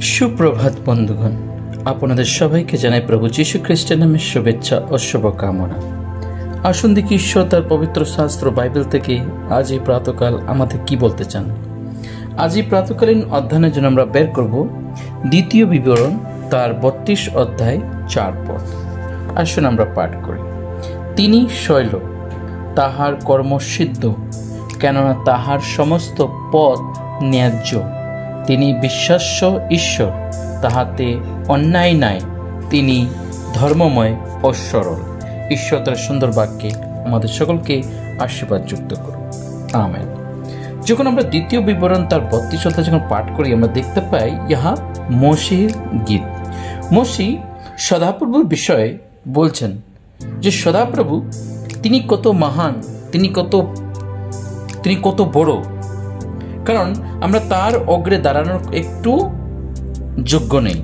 সুপ্রভাত বন্ধুগণ, আপনাদের সবাইকে জানাই প্রভু যীশু খ্রিস্টের নামে শুভেচ্ছা ও শুভকামনা। আসুন দেখি ঈশ্বর তার পবিত্র শাস্ত্র বাইবেল থেকে আজ এই প্রাতকাল আমাদের কি বলতে চান। আজ এই প্রাতকালীন অধ্যয়নের জন্য আমরা বের করব দ্বিতীয় বিবরণ তার 32 অধ্যায় 4 পদ। আসুন আমরা পাঠ করি। তিনি শৈল, তাহার কর্ম সিদ্ধ, কেননা তাহার সমস্ত পথ ন্যায্য। তিনি বিশ্বাস্য ঈশ্বর, তাহাতে অন্যায় নাই। তিনি ধর্মময় ও সরল। ঈশ্বর তার সুন্দর বাক্যে আমাদের সকলকে আশীর্বাদ যুক্ত করুন, আমেন। যখন আমরা দ্বিতীয় বিবরণ তার 32 অধ্যায় যখন পাঠ করি, আমরা দেখতে পাই ইহা মসির গীত। মসি সদাপ্রভুর বিষয়ে বলছেন যে সদাপ্রভু তিনি কত মহান, তিনি কত বড়, কারণ আমরা তার অগ্রে দাঁড়ানোর একটু যোগ্য নেই।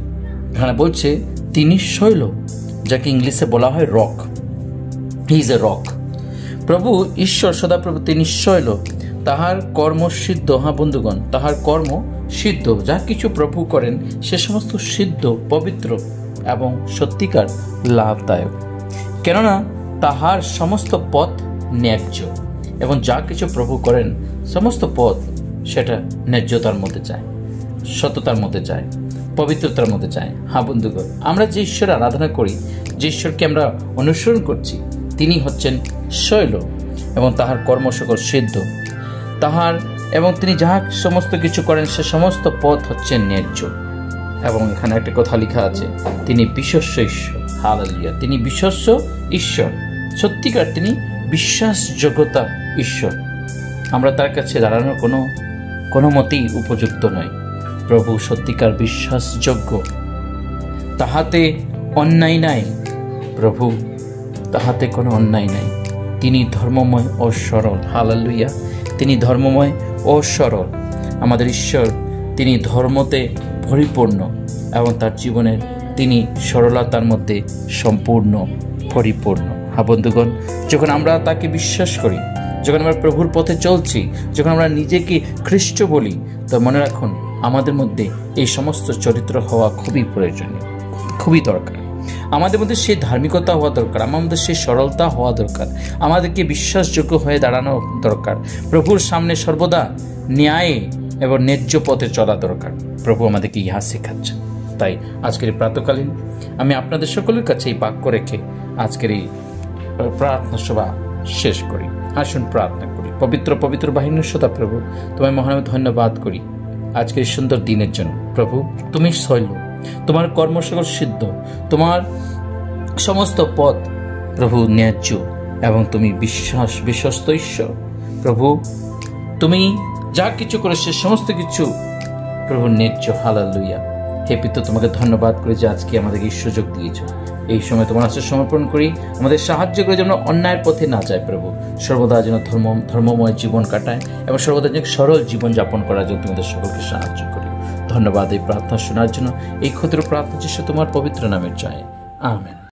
এখানে বলছে তিনি শৈল, যাকে ইংলিশে বলা হয় rock. He is a rock. প্রভু ঈশ্বর সদাপ্রভু তিনি শৈল, তাহার কর্ম সিদ্ধ। হ্যাঁ বন্ধুগণ, তাহার কর্ম সিদ্ধ। যা কিছু প্রভু করেন সে সমস্ত সিদ্ধ, পবিত্র এবং সত্যিকার লাভদায়ক, কেননা তাহার সমস্ত পথ ন্যায্য। এবং যা কিছু প্রভু করেন সমস্ত পথ সেটা ন্যায্যতার মধ্যে যায়, সততার মধ্যে যায়, পবিত্রতার মধ্যে যায়। হ্যাঁ বন্ধুগণ, আমরা যে ঈশ্বর আরাধনা করি, যে ঈশ্বরকে আমরা অনুসরণ করছি, তিনি হচ্ছেন শৈল এবং তাহার কর্ম সকল সিদ্ধ। এবং তিনি যাহা সমস্ত কিছু করেন সে সমস্ত পথ হচ্ছে ন্যায্য। এবং এখানে একটা কথা লেখা আছে, তিনি বিশ্বস্ত ঈশ্বর। হালেলুয়া! তিনি বিশ্বস্ত ঈশ্বর, সত্যিকার তিনি বিশ্বাসযোগ্যতা ঈশ্বর। আমরা তার কাছে দাঁড়ানোর কোনো মতেই উপযুক্ত নয়। প্রভু সত্যিকার বিশ্বাসযোগ্য, তাহাতে অন্যায় নাই। প্রভু তাহাতে কোনো অন্যায় নাই। তিনি ধর্মময় ও সরল। হালেলুয়া! তিনি ধর্মময় ও সরল। আমাদের ঈশ্বর তিনি ধর্মতে পরিপূর্ণ এবং তার জীবনের তিনি সরলতার মধ্যে সম্পূর্ণ পরিপূর্ণ। হ্যাঁ বন্ধুগণ, যখন আমরা তাকে বিশ্বাস করি, যখন আমরা প্রভুর পথে চলছি, যখন আমরা নিজেকে খ্রিস্ট বলি, তো মনে রাখুন আমাদের মধ্যে এই সমস্ত চরিত্র হওয়া খুবই প্রয়োজনীয়, খুবই দরকার। আমাদের মধ্যে সেই ধার্মিকতা হওয়া দরকার, আমার মধ্যে সেই সরলতা হওয়া দরকার, আমাদেরকে বিশ্বাসযোগ্য হয়ে দাঁড়ানো দরকার, প্রভুর সামনে সর্বদা ন্যায় এবং ন্যায্য পথে চলা দরকার। প্রভু আমাদেরকে ইহা শেখাচ্ছেন। তাই আজকের এই প্রাতকালীন আমি আপনাদের সকলের কাছে এই বাক্য রেখে আজকের এই প্রার্থনা সভা শেষ করি। আসুন প্রার্থনা করি। পবিত্র বাহিনীর সদা প্রভু, তোমায় মহান ধন্যবাদ করি আজকের এই সুন্দর দিনের জন্য। প্রভু তুমি শৈল, তোমার কর্ম সকল সিদ্ধ, তোমার সমস্ত পথ প্রভু ন্যায্য এবং তুমি বিশ্বস্ত ঈশ্বর। প্রভু তুমি যা কিছু করে সে সমস্ত কিছু প্রভু ন্যায্য। হালেলুয়া! হে পিতা, তোমাকে ধন্যবাদ করি যে আজকে আমাদেরকে এই সুযোগ দিয়েছ। এই সময় তোমার কাছে সমর্পণ করি, আমাদের সাহায্য করে যেন অন্যায়ের পথে না যায়। প্রভু সর্বদা যেন ধর্মময় জীবন কাটায় এবং সর্বদা যেন সরল জীবন যাপন করার জন্য তোমাদের সকলকে সাহায্য করি। ধন্যবাদ এই প্রার্থনা শোনার জন্য। এই ক্ষুদ্র প্রার্থনা যিশু তোমার পবিত্র নামের জয়, আমেন।